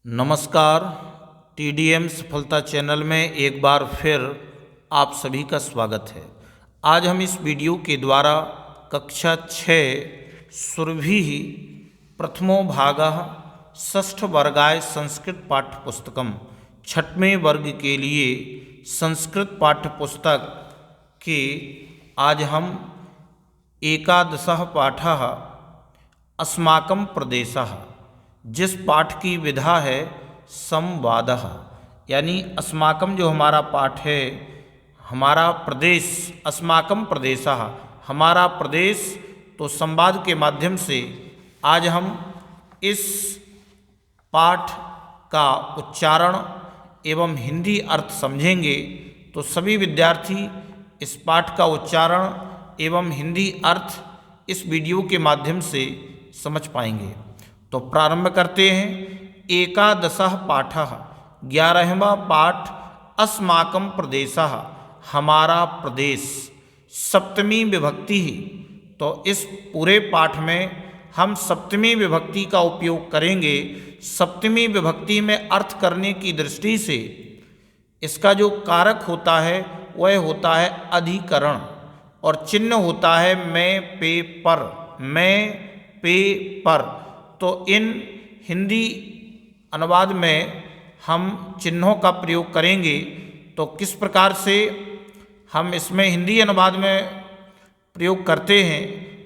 नमस्कार। TDM सफलता channel में एक बार फिर आप सभी का स्वागत है। आज हम इस वीडियो के द्वारा कक्षा 6 सुरभि प्रथमो भागः षष्ठ वर्गाय संस्कृत पाठ्यपुस्तकम छठवें वर्ग के लिए संस्कृत पाठ्यपुस्तक के आज हम एकादशः पाठः अस्माकं प्रदेशः, जिस पाठ की विधा है संवादः, यानी अस्माकम जो हमारा पाठ है, हमारा प्रदेश, अस्माकम प्रदेशः हमारा प्रदेश, तो संवाद के माध्यम से आज हम इस पाठ का उच्चारण एवं हिंदी अर्थ समझेंगे। तो सभी विद्यार्थी इस पाठ का उच्चारण एवं हिंदी अर्थ इस वीडियो के माध्यम से समझ पाएंगे। तो प्रारंभ करते हैं। एकादशः पाठः 11वां पाठ अस्माकं प्रदेशः हमारा प्रदेश, सप्तमी विभक्ति। तो इस पूरे पाठ में हम सप्तमी विभक्ति का उपयोग करेंगे। सप्तमी विभक्ति में अर्थ करने की दृष्टि से इसका जो कारक होता है वह होता है अधिकरण, और चिन्ह होता है मैं पे पर, मैं पे पर। तो इन हिंदी अनुवाद में हम चिन्हों का प्रयोग करेंगे। तो किस प्रकार से हम इसमें हिंदी अनुवाद में प्रयोग करते हैं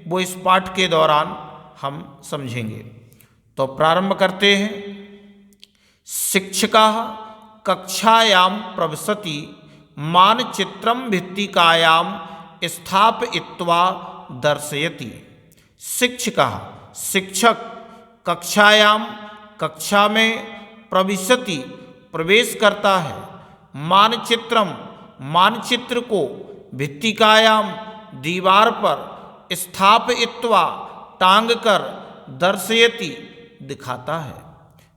वो इस पाठ के दौरान हम समझेंगे। तो प्रारंभ करते हैं। शिक्षकः कक्षायां प्रविशति मानचित्रं भित्तिकायां स्थापयित्वा दर्शयति। शिक्षकः शिक्षक कक्षायां कक्षा में प्रविशति प्रवेश करता है, मानचित्रम मानचित्र को, भित्तिकायां दीवार पर, स्थापयित्वा टांग कर, दर्शयति दिखाता है।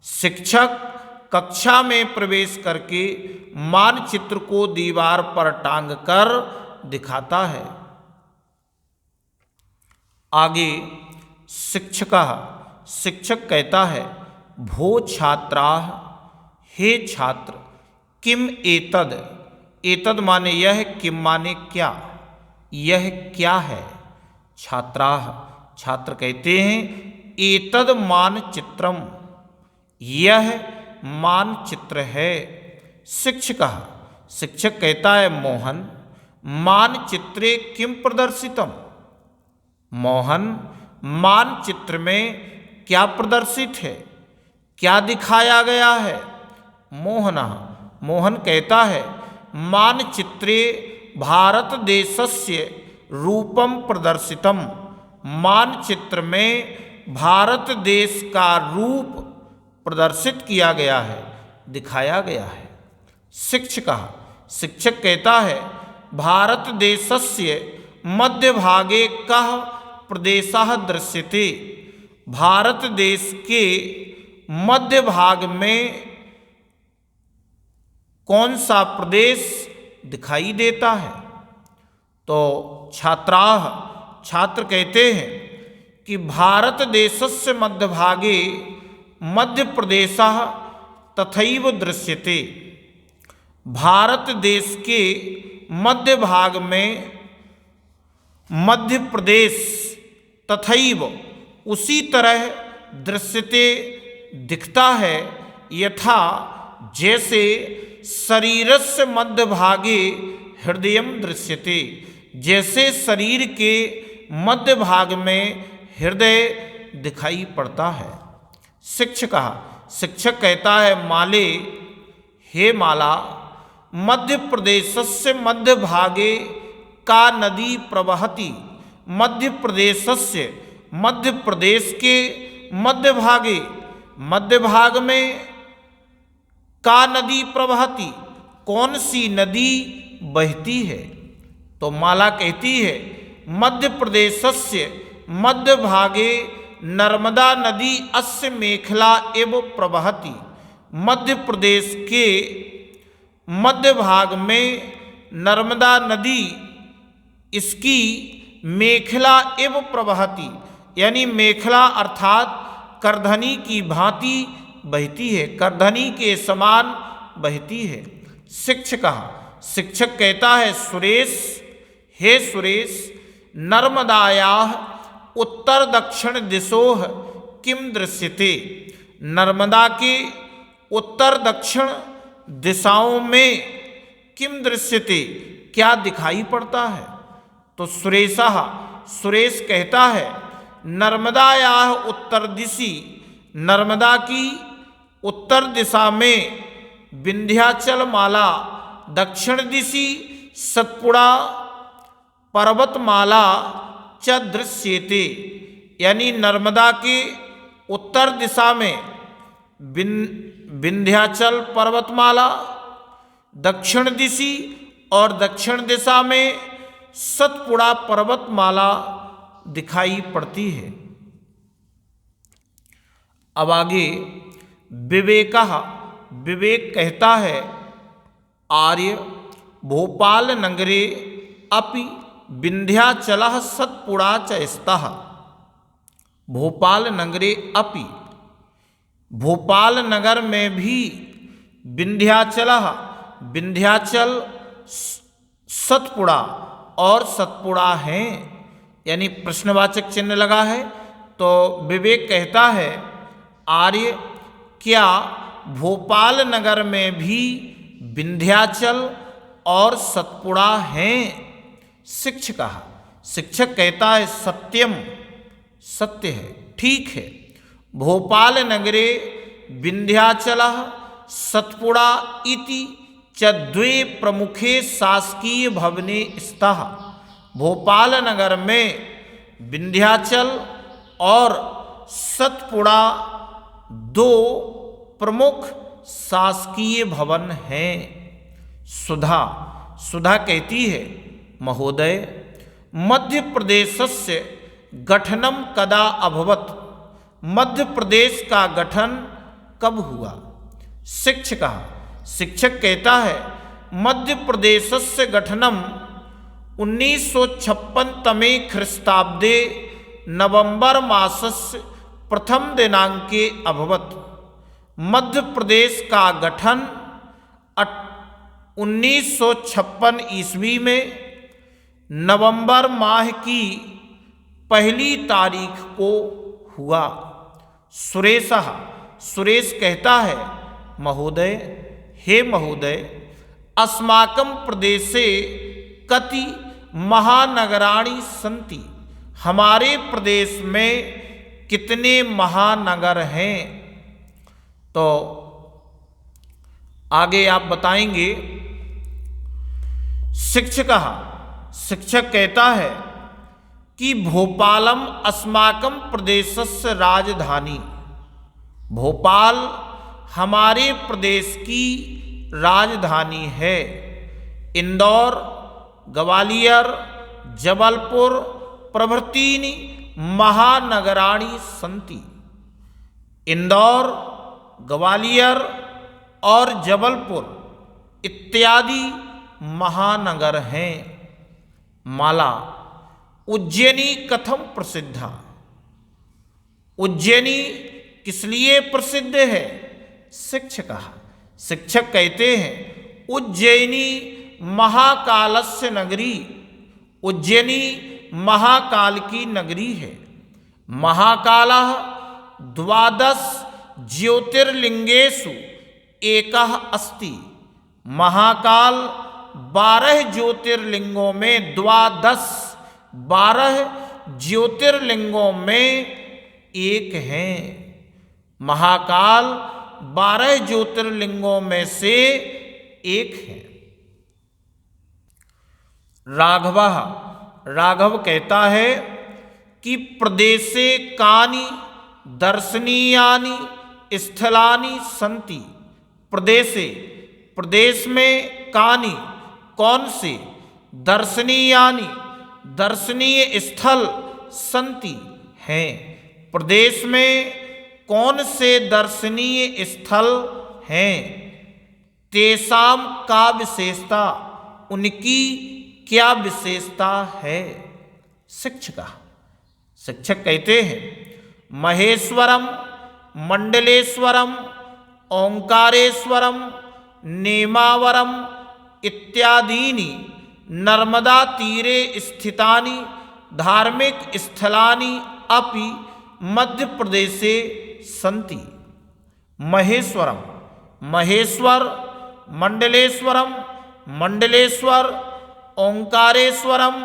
शिक्षक कक्षा में प्रवेश करके मानचित्र को दीवार पर टांग कर दिखाता है। आगे शिक्षकः शिक्षक कहता है भो छात्राः हे छात्र, किम एतद, एतद माने यह, किम माने क्या, यह क्या है। छात्राः छात्र कहते हैं एतद मानचित्रम, यह मानचित्र है। शिक्षकः शिक्षक कहता है मोहन मानचित्रे किम प्रदर्शितम, मोहन मानचित्र में क्या प्रदर्शित है, क्या दिखाया गया है। मोहनः मोहन कहता है मानचित्रे भारत देशस्य रूपम प्रदर्शितम, मानचित्र में भारत देश का रूप प्रदर्शित किया गया है, दिखाया गया है। शिक्षकः शिक्षक कहता है भारत देशस्य मध्यभागे कः प्रदेशः दृश्यते, भारत देश के मध्य भाग में कौन सा प्रदेश दिखाई देता है। तो छात्राः छात्र कहते हैं कि भारत देशस्य मध्यभागे मध्य प्रदेशः तथैव दृश्यते, भारत देश के मध्य भाग में मध्य प्रदेश तथैव उसी तरह दृश्यते दिखता है, यथा जैसे शरीरस्य मध्य भागे हृदयम दृश्यते, जैसे शरीर के मध्य भाग में हृदय दिखाई पड़ता है। शिक्षकः शिक्षक कहता है माले हे माला, मध्य प्रदेशस्य मध्य भागे का नदी प्रवहति, मध्य प्रदेशस्य मध्य प्रदेश के मध्य भागे, मध्य भाग में का नदी प्रवहति, कौन सी नदी बहती है। तो माला कहती है मध्य प्रदेशस्य मध्य भागे नर्मदा नदी अस्य मेखला एव प्रवहति, मध्य प्रदेश के मध्य भाग में नर्मदा नदी इसकी मेखला एव प्रवहति, यानी मेखला अर्थात करधनी की भांति बहती है, करधनी के समान बहती है। शिक्षकः, शिक्षक कहता है सुरेश, हे सुरेश, नर्मदायाः उत्तर दक्षिण दिशोः किम दृश्यते। नर्मदा के उत्तर दक्षिण दिशाओं में किम दृश्यते, क्या दिखाई पड़ता है। तो सुरेशः, सुरेश कहता है नर्मदायाः उत्तर दिशि, नर्मदा की उत्तर दिशा में विंध्याचल माला, दक्षिण दिशि सतपुड़ा पर्वतमाला च दृश्यते। यानी नर्मदा के उत्तर दिशा में विंध्याचल पर्वतमाला, दक्षिण दिशि और दक्षिण दिशा में सतपुड़ा पर्वतमाला दिखाई पड़ती है। अब आगे विवेकः, विवेक कहता है आर्य भोपाल नगरे अपि विंध्याचलः सतपुड़ा च स्तः। भोपाल नगरे अपि, भोपाल नगर में भी विंध्याचलः, विंध्याचल सतपुड़ा और सतपुड़ा हैं, यानी प्रश्नवाचक चिन्ह लगा है। तो विवेक कहता है आर्य, क्या भोपाल नगर में भी विंध्याचल और सतपुड़ा हैं। शिक्षकः, शिक्षक कहता है सत्यम, सत्य है, ठीक है। भोपाल नगरे विंध्याचलः सतपुड़ा इति च द्वे प्रमुखे शासकीय भवने स्तः। भोपाल नगर में विंध्याचल और सतपुड़ा दो प्रमुख शासकीय भवन हैं। सुधा, सुधा कहती है महोदय, मध्य प्रदेशस्य गठनम कदा अभवत्। मध्य प्रदेश का गठन कब हुआ। शिक्षकः, शिक्षक कहता है मध्य प्रदेशस्य गठनम 1956 तमे ख्रीस्ताब्दे नवंबर मासस्य प्रथम दिनांके अभवत्। मध्य प्रदेश का गठन 1956 ईस्वी में नवंबर माह की पहली तारीख को हुआ। सुरेशः, सुरेश कहता है महोदय, हे महोदय, अस्माकं प्रदेशे कति महानगराणि सन्ति। हमारे प्रदेश में कितने महानगर हैं। तो आगे आप बताएंगे। शिक्षकः, शिक्षक कहता है कि भोपालम अस्माकं प्रदेशस्य राजधानी। भोपाल हमारे प्रदेश की राजधानी है। इंदौर, ग्वालियर, जबलपुर प्रभृतीनि महानगराणि सन्ति। इंदौर, ग्वालियर और जबलपुर इत्यादि महानगर हैं। माला, उज्जैनी कथम प्रसिद्धा। उज्जैनी किस लिए प्रसिद्ध है। शिक्षकः, शिक्षक कहते हैं उज्जैनी महाकालस्य नगरी। उज्जैनी महाकाल की नगरी है। महाकालः द्वादश ज्योतिर्लिंगेषु एकः अस्ति। महाकाल 12 ज्योतिर्लिंगों में, द्वादश 12 ज्योतिर्लिंगों में एक हैं। महाकाल 12 ज्योतिर्लिंगों में से एक है। राघवः, राघव कहता है कि प्रदेशे कानि दर्शनीयानि स्थलानि सन्ति। प्रदेशे, प्रदेश में कानि कौन से, दर्शनीयानि दर्शनीय स्थल सन्ति हैं। प्रदेश में कौन से दर्शनीय स्थल हैं। तेसाम का विशेषता, उनकी क्या विशेषता है। शिक्षक, शिक्षक कहते हैं महेश्वरम, मंडलेश्वरम, ओंकारेश्वरम, नेमावरम इत्यादीनि नर्मदा तीरे स्थितानि धार्मिक स्थलानि अपि मध्य प्रदेशे सन्ति। महेश्वरम, महेश्वर, मंडलेश्वरम, मंडलेश्वर, ओंकारेश्वरम,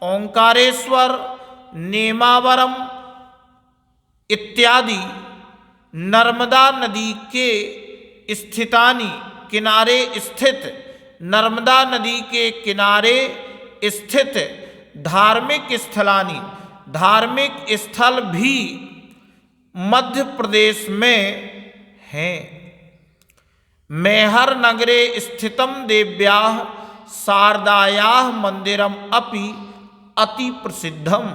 ओंकारेश्वर, नेमावरम इत्यादि नर्मदा नदी के स्थितानि किनारे स्थित, नर्मदा नदी के किनारे स्थित धार्मिक स्थलानि, धार्मिक स्थल भी मध्य प्रदेश में हैं। मैहर नगरे स्थितम देव्याः शारदायाः मंदिरम अपि अति प्रसिद्धम।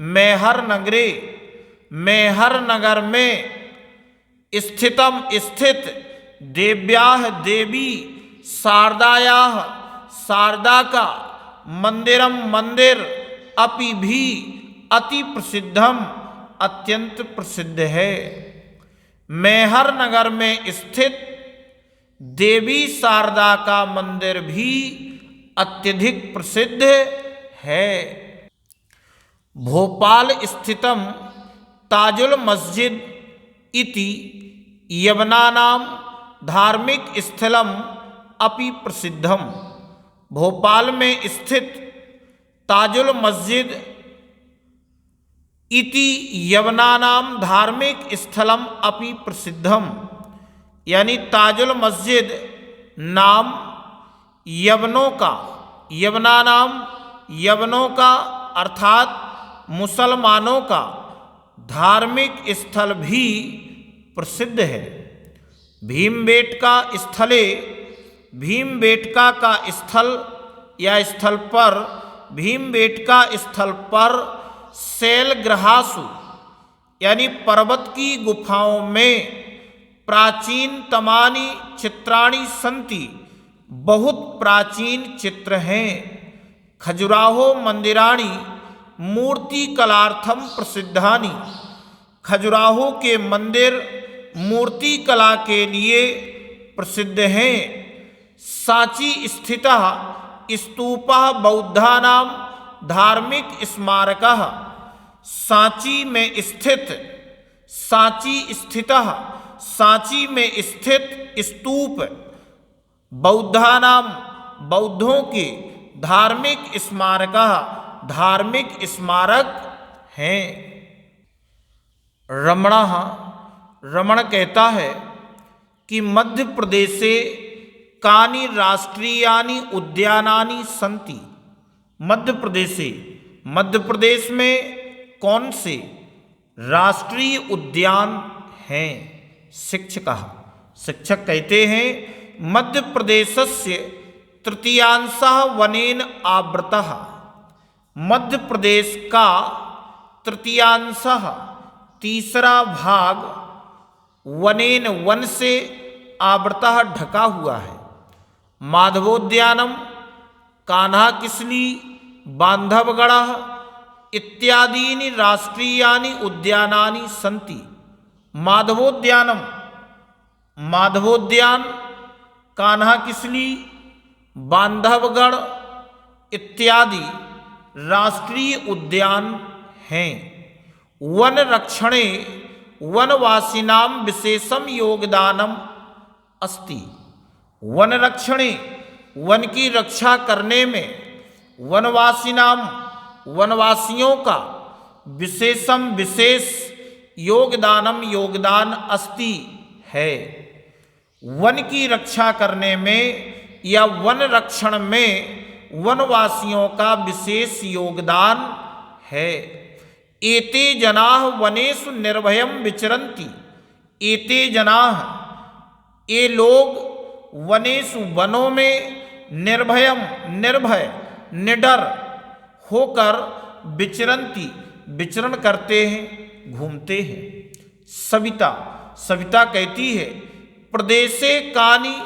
मैहर नगरे, मैहर नगर में स्थितम स्थित देव्याः देवी शारदायाः शारदा का मंदिरम मंदिर अपि भी अति प्रसिद्धम अत्यंत प्रसिद्ध है। मैहर नगर में स्थित देवी शारदा का मंदिर भी अत्यधिक प्रसिद्ध है। भोपाल स्थितम ताजुल मस्जिद इति यवनानां धार्मिक स्थलम अपि प्रसिद्धम। भोपाल में स्थित ताजुल मस्जिद इति यवनानां धार्मिक स्थलम अपि प्रसिद्धम, यानी ताजुल मस्जिद नाम यवनों का, यवनानाम यवनों का अर्थात मुसलमानों का धार्मिक स्थल भी प्रसिद्ध है। भीमबेटका स्थले, भीमबेटका का स्थल या स्थल पर, भीमबेटका स्थल पर शैलग्रहासु यानी पर्वत की गुफाओं में प्राचीन तमानी चित्राणि सन्ति, बहुत प्राचीन चित्र हैं। खजुराहो मंदिराणि मूर्ति कलार्थम प्रसिद्धानि, खजुराहो के मंदिर मूर्ति कला के लिए प्रसिद्ध हैं। सांची स्थितः स्तूपः बौद्धानां धार्मिक स्मारकः, सांची में स्थित, सांची स्थितः सांची में स्थित स्तूप बौद्धानाम बौद्धों के धार्मिक स्मारकः धार्मिक स्मारक हैं। रमणः, रमण कहता है कि मध्य प्रदेशे कानि राष्ट्रीयानि उद्यानानि सन्ति। मध्य प्रदेशे, मध्य प्रदेश में कौन से राष्ट्रीय उद्यान हैं? शिक्षकः, शिक्षक कहते हैं मध्य प्रदेशस्य तृतीयांशः वनेन आवृतः। मध्य प्रदेश का तृतीयांशः तीसरा भाग वनेन वन से आवृतः ढका हुआ है। माधवोद्यानम, कान्हा किसली, बांधवगढ़ इत्यादीनि राष्ट्रीयानि उद्यानानि सन्ति। माधवोद्यानम, माधवोद्यान, कान्हा किसली, बांधवगढ़ इत्यादि राष्ट्रीय उद्यान हैं। वन रक्षणे वनवासिनां विशेषम योगदानम अस्ति। वन रक्षणे, वन की रक्षा करने में वनवासिनाम वनवासियों का विशेषम विशेष योगदानम योगदान अस्ति है। वन की रक्षा करने में या वन रक्षण में वनवासियों का विशेष योगदान है। एते जनाः वनेषु निर्भयं विचरन्ति। एते जनाः, ये लोग वनेषु वनों में निर्भयम निर्भय निडर होकर विचरन्ति विचरण करते हैं, घूमते हैं। सविता, सविता कहती है प्रदेशे कानि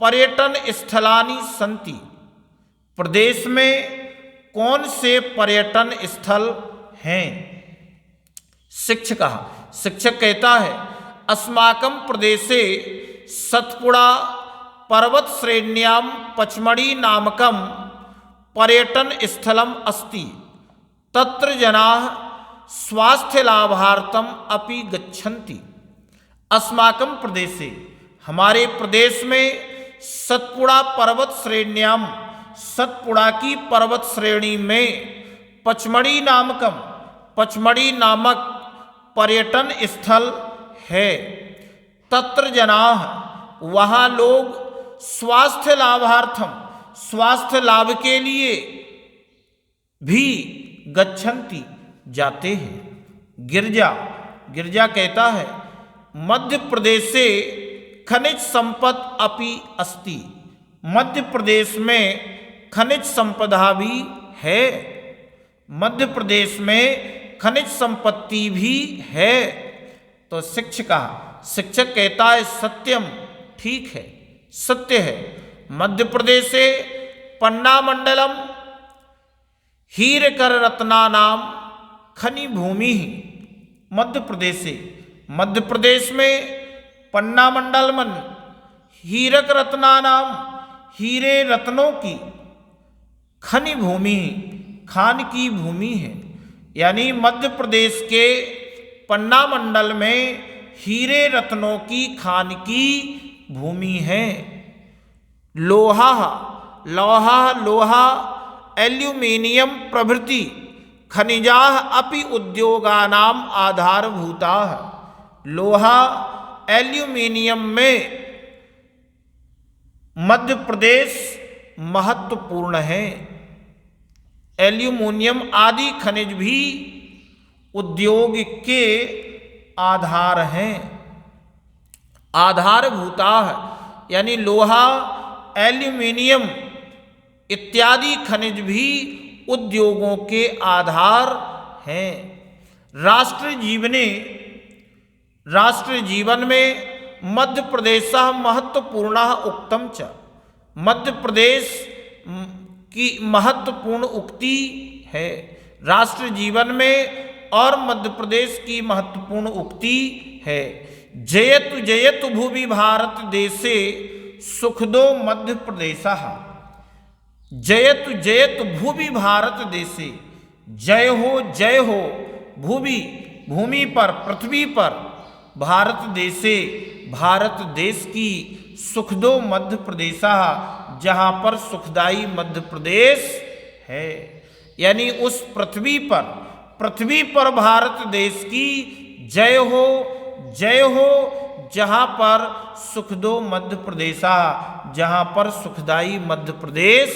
पर्यटन स्थलानि सन्ति। प्रदेश में कौन से पर्यटन स्थल हैं? शिक्षक, शिक्षक कहता है अस्माकं प्रदेशे सतपुड़ा पर्वत श्रेण्यां पचमढ़ी नामकं पर्यटन स्थलम् अस्ति। तत्र जनाः स्वास्थ्य लाभार्थम अपि गच्छन्ति। अस्माकं प्रदेशे हमारे प्रदेश में सतपुड़ा पर्वत श्रेण्यां सतपुड़ा की पर्वत श्रेणी में पचमढ़ी नामक पर्यटन स्थल है। तत्र जनाः वहाँ लोग स्वास्थ्य लाभार्थम स्वास्थ्य लाभ के लिए भी गच्छन्ति जाते हैं। गिरजा कहता है मध्य प्रदेश से खनिज संपद अपि अस्ति। मध्य प्रदेश में खनिज संपदा भी है। मध्य प्रदेश में खनिज संपत्ति भी है। तो शिक्षक कहता है सत्यम, ठीक है, सत्य है। मध्य प्रदेश से पन्ना मंडलम हीरकर रत्नानां खनि भूमि। मध्य प्रदेश में पन्ना मंडल मन हीरक रत्नानां हीरे रत्नों की खनि भूमि खान की भूमि है। यानी मध्य प्रदेश के पन्ना मंडल में हीरे रत्नों की खान की भूमि है। लोहा एल्यूमिनियम प्रभृति खनिजाः अपि उद्योगानाम् आधारभूताः। लोहा एल्यूमिनियम में मध्य प्रदेश महत्वपूर्ण है। एल्यूमिनियम आदि खनिज भी उद्योग के आधार हैं। आधारभूताः यानी लोहा एल्यूमिनियम इत्यादि खनिज भी उद्योगों के आधार हैं। राष्ट्र जीवन में मध्य प्रदेश महत्वपूर्ण उक्तम च। मध्य प्रदेश की महत्वपूर्ण उक्ति है राष्ट्र जीवन में, और मध्य प्रदेश की महत्वपूर्ण उक्ति है जयतु जयतु भूवि भारत देशे सुखदो मध्य प्रदेशः। जयतु जयतु भूवि भारत देशे, जय हो भूमि पर, पृथ्वी पर, भारत देशे भारत देश की, सुखदो मध्य प्रदेशः जहाँ पर सुखदाई मध्य प्रदेश है। यानी उस पृथ्वी पर भारत देश की जय हो जहाँ पर सुखदो मध्य प्रदेशा, जहाँ पर सुखदाई मध्य प्रदेश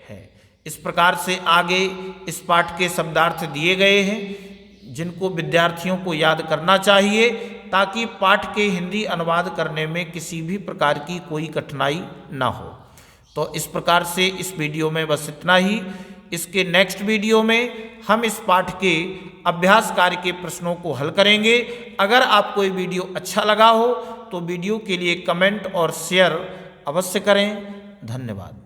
है। इस प्रकार से आगे इस पाठ के शब्दार्थ दिए गए हैं जिनको विद्यार्थियों को याद करना चाहिए ताकि पाठ के हिंदी अनुवाद करने में किसी भी प्रकार की कोई कठिनाई ना हो। तो इस प्रकार से इस वीडियो में बस इतना ही। इसके नेक्स्ट वीडियो में हम इस पाठ के अभ्यास कार्य के प्रश्नों को हल करेंगे। अगर आपको ये वीडियो अच्छा लगा हो तो वीडियो के लिए कमेंट और शेयर अवश्य करें। धन्यवाद।